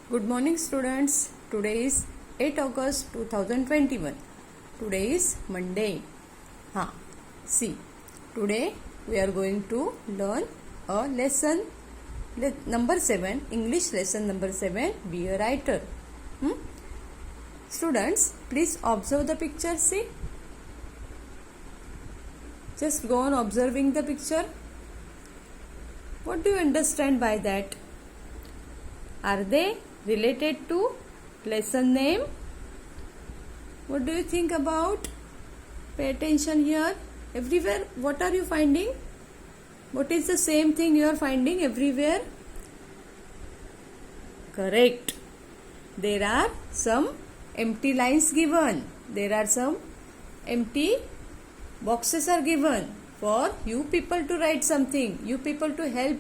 Good morning students. Today is 8 August 2021. Today is Monday. See, today we are going to learn a lesson number 7, English lesson number 7, be a writer. Students, please observe the picture, see. Just go on observing the picture. What do you understand by that? Are they related to lesson name? What do you think about? Pay attention here. Everywhere, what are you finding? What is the same thing you are finding everywhere? Correct. There are some empty lines given. There are some empty boxes are given for you people to write something. You people to help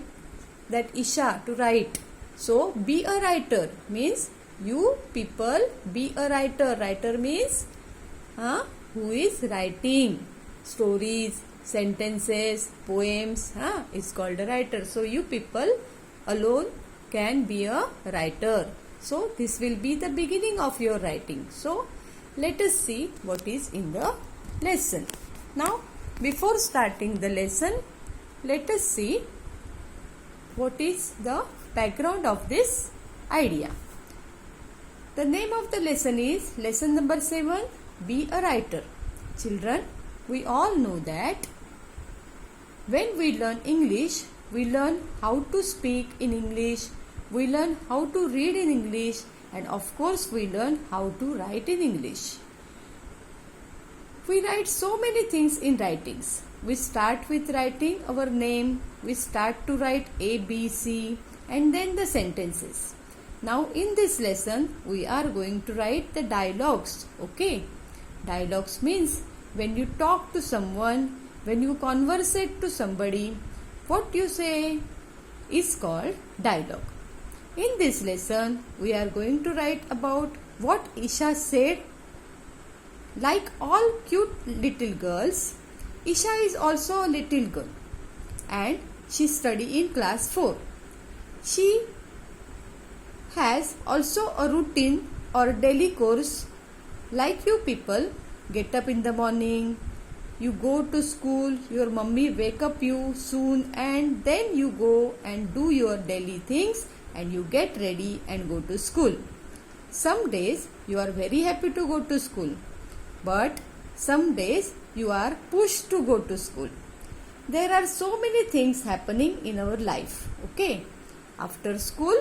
that Isha to write. So, be a writer means you people be a writer. Writer means who is writing stories, sentences, poems. Is called a writer. So, you people alone can be a writer. So, this will be the beginning of your writing. So, let us see what is in the lesson. Now, before starting the lesson, let us see what is the background of this idea. The name of the lesson is lesson number 7, be a writer. Children, we all know that when we learn English, we learn how to speak in English, we learn how to read in English, and of course we learn how to write in English. We write so many things in writings. We start with writing our name, we start to write A, B, C, and then the sentences. Now in this lesson we are going to write the dialogues. Okay, dialogues means when you talk to someone, when you conversate to somebody, what you say is called dialogue. In this lesson we are going to write about what Isha said. Like all cute little girls, Isha is also a little girl and she studies in class 4. She has also a routine or daily course like you people. Get up in the morning, you go to school, your mummy wake up you soon and then you go and do your daily things and you get ready and go to school. Some days you are very happy to go to school, but some days you are pushed to go to school. There are so many things happening in our life. Okay. After school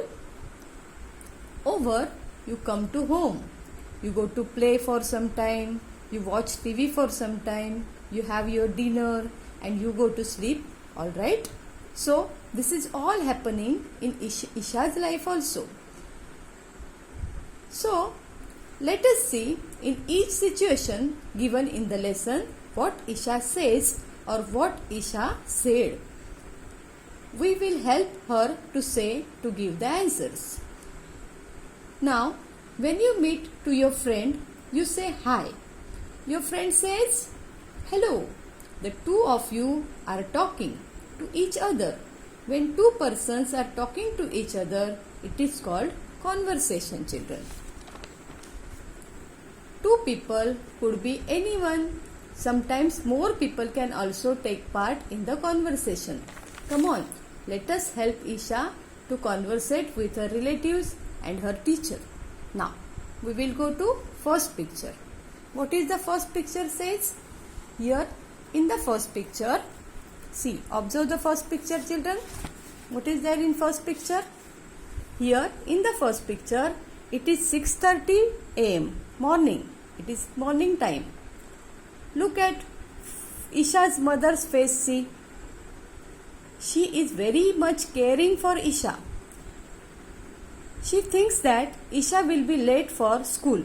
over, you come to home. You go to play for some time. You watch TV for some time. You have your dinner and you go to sleep. Alright. So, this is all happening in Isha's life also. So, let us see in each situation given in the lesson what Isha says or what Isha said. We will help her to give the answers. Now, when you meet to your friend, you say hi. Your friend says hello. The two of you are talking to each other. When two persons are talking to each other, it is called conversation, children. Two people could be anyone. Sometimes more people can also take part in the conversation. Come on, let us help Isha to conversate with her relatives and her teacher. Now, we will go to first picture. What is the first picture says? Here, in the first picture, see, observe the first picture, children. What is there in first picture? Here, in the first picture, it is 6:30 a.m. morning. It is morning time. Look at Isha's mother's face, see. She is very much caring for Isha. She thinks that Isha will be late for school.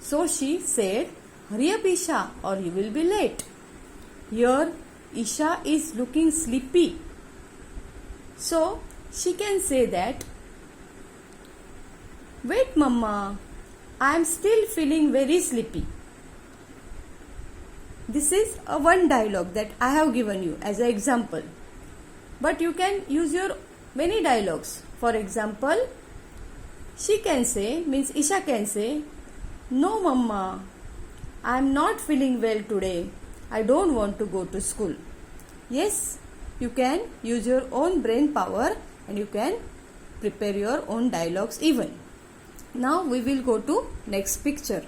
So she said, hurry up Isha or you will be late. Here Isha is looking sleepy. So she can say that, wait mama, I am still feeling very sleepy. This is a one dialogue that I have given you as an example. But you can use your many dialogues. For example, She can say, means Isha can say, no mama, I am not feeling well today. I don't want to go to school. Yes, you can use your own brain power and you can prepare your own dialogues even. Now we will go to next picture.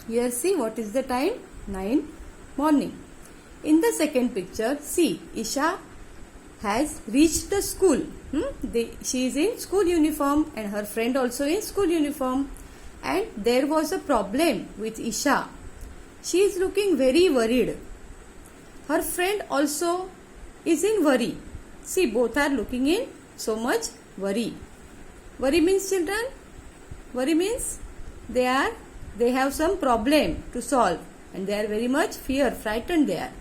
Here see what is the time? 9 morning. In the second picture, see Isha has reached the school. She is in school uniform and her friend also in school uniform. And there was a problem with Isha. She is looking very worried. Her friend also is in worry. See, both are looking in so much worry. Worry means, children? Worry means they have some problem to solve and they are very much frightened they are.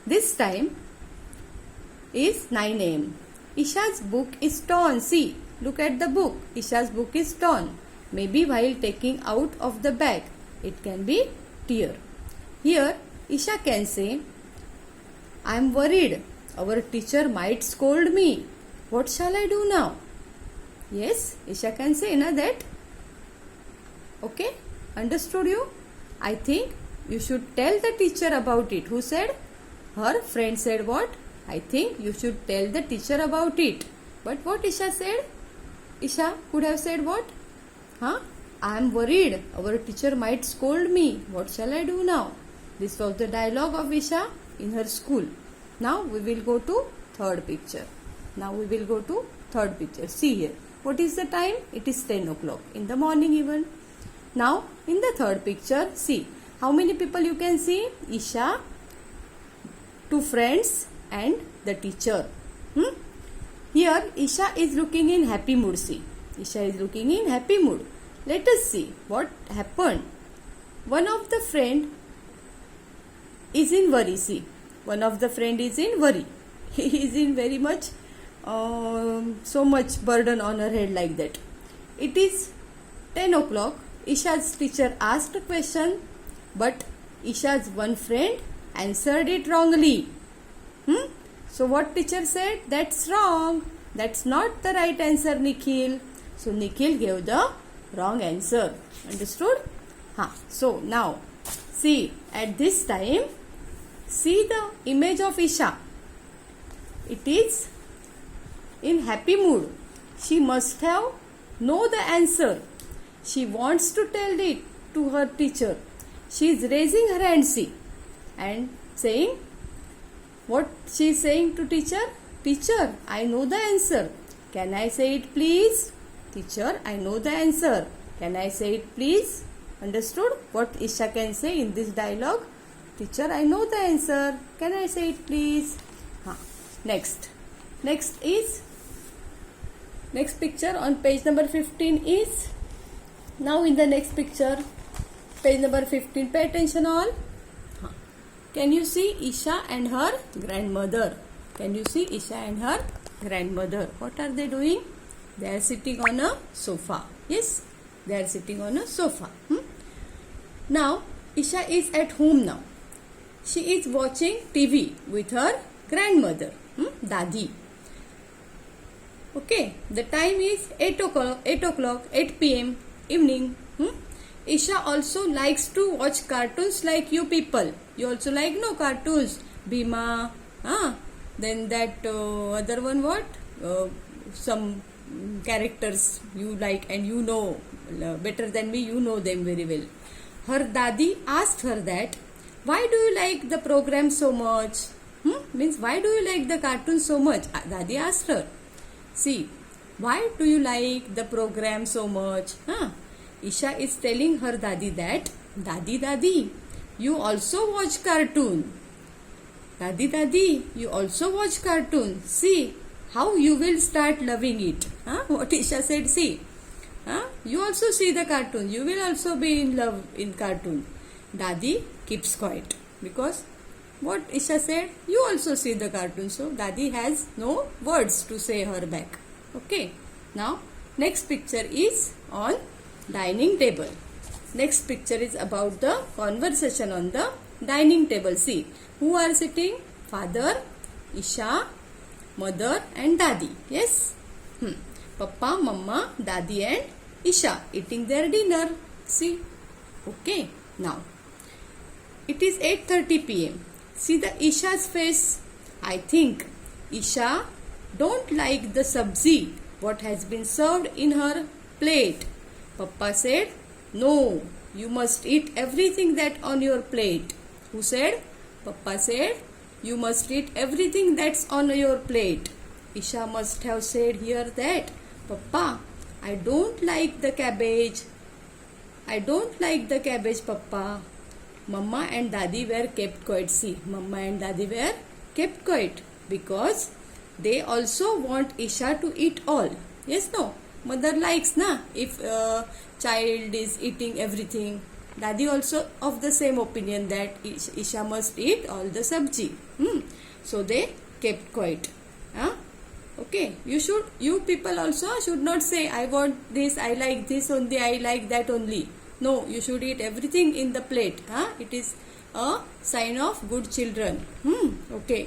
This time is 9 a.m. Isha's book is torn. See, look at the book. Isha's book is torn. Maybe while taking out of the bag, it can be tear. Here, Isha can say, I am worried. Our teacher might scold me. What shall I do now? Yes, Isha can say that. Okay, understood you? I think you should tell the teacher about it. Who said? Her friend said what? I think you should tell the teacher about it. But what Isha said? Isha could have said what? I am worried. Our teacher might scold me. What shall I do now? This was the dialogue of Isha in her school. Now we will go to third picture. See here. What is the time? It is 10 o'clock in the morning even. Now in the third picture, see how many people you can see? Isha, two friends and the teacher. Here Isha is looking in happy mood. See, Isha is looking in happy mood. Let us see what happened. One of the friend is in worry. See, one of the friend is in worry. He is in very much so much burden on her head like that. It is 10 o'clock. Isha's teacher asked a question, but Isha's one friend answered it wrongly. So what teacher said? That's wrong. That's not the right answer, Nikhil. So Nikhil gave the wrong answer. Understood? So now see at this time, see the image of Isha. It is in happy mood. She must have know the answer. She wants to tell it to her teacher. She is raising her hand, see, and saying what she is saying to teacher. Teacher, I know the answer. Can I say it please? Teacher, I know the answer. Can I say it please? Understood what Isha can say in this dialogue? Teacher, I know the answer. Can I say it please? Next picture on page number 15 is, now in the next picture, page number 15, pay attention all. Can you see Isha and her grandmother? Can you see Isha and her grandmother? What are they doing? They are sitting on a sofa. Yes, they are sitting on a sofa. Now Isha is at home now. She is watching TV with her grandmother, Dadi. Okay, the time is 8 p.m. evening. Isha also likes to watch cartoons like you people. You also like cartoons. Bhima, then that other one what? Some characters you like and you know better than me, you know them very well. Her Dadi asked her that, why do you like the program so much? Means why do you like the cartoon so much? Dadi asked her. See, why do you like the program so much? Isha is telling her Dadi that, Dadi, you also watch cartoon. Dadi, you also watch cartoon. See how you will start loving it. What Isha said, see. You also see the cartoon. You will also be in love in cartoon. Dadi keeps quiet because what Isha said, you also see the cartoon. So Dadi has no words to say her back. Okay. Now next picture is on dining table. Next picture is about the conversation on the dining table. See who are sitting? Father, Isha, mother and Dadi. Yes. Papa, Mama, Dadi and Isha eating their dinner. See? Okay. Now, it is 8:30 p.m. See the Isha's face. I think Isha don't like the sabzi what has been served in her plate. Papa said, "No, you must eat everything that on your plate." Who said? Papa said, "You must eat everything that's on your plate." Isha must have said here that, "Papa, I don't like the cabbage. I don't like the cabbage, Papa." Mama and Dadi were kept quiet. See, Mama and Dadi were kept quiet because they also want Isha to eat all. Yes, no? Mother likes, na? If child is eating everything. Dadi also of the same opinion that Isha must eat all the sabji. So they kept quiet. Huh? Okay, you people also should not say, "I want this, I like this only, I like that only." No, you should eat everything in the plate. It is a sign of good children. Okay.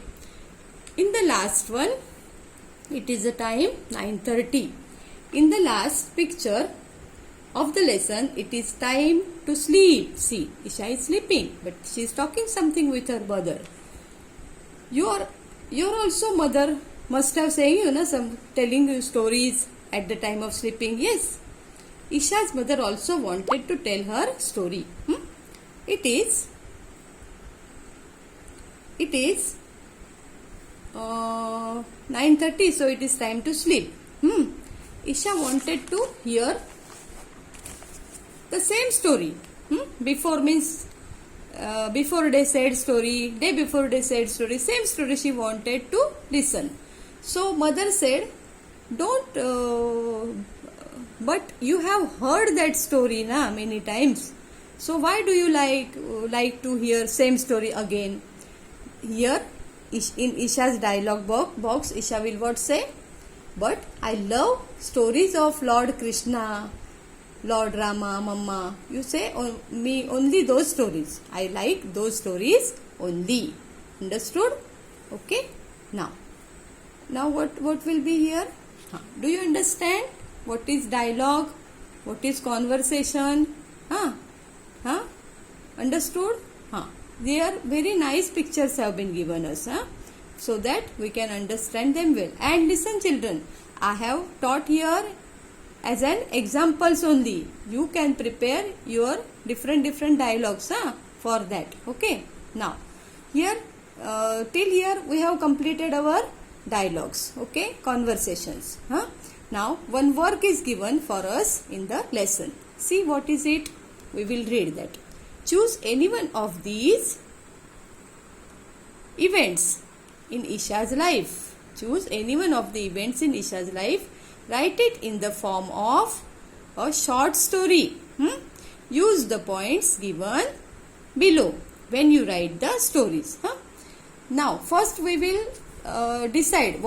In the last one, it is the time 9:30. In the last picture of the lesson, it is time to sleep. See, Isha is sleeping, but she is talking something with her mother. Your also mother must have saying, some telling you stories at the time of sleeping. Yes. Isha's mother also wanted to tell her story. It is 9:30, so it is time to sleep. Isha wanted to hear the same story. Before means before they said story, day before they said story, same story she wanted to listen. So mother said, "Don't. But you have heard that story many times. So why do you like to hear same story again?" Here in Isha's dialogue box, Isha will what say? "But I love stories of Lord Krishna, Lord Rama, Mama." You say me only those stories. I like those stories only. Understood? Okay. Now what will be here? Do you understand? What is dialogue? What is conversation? Understood? There very nice pictures have been given us, so that we can understand them well. And listen, children, I have taught here as an examples only. You can prepare your different dialogues for that. Okay. Now here till here we have completed our dialogues. Okay, conversations. Now one work is given for us in the lesson. See what is it? We will read that. Choose any one of these events in Isha's life. Choose any one of the events in Isha's life. Write it in the form of a short story. Use the points given below when you write the stories. Now first we will decide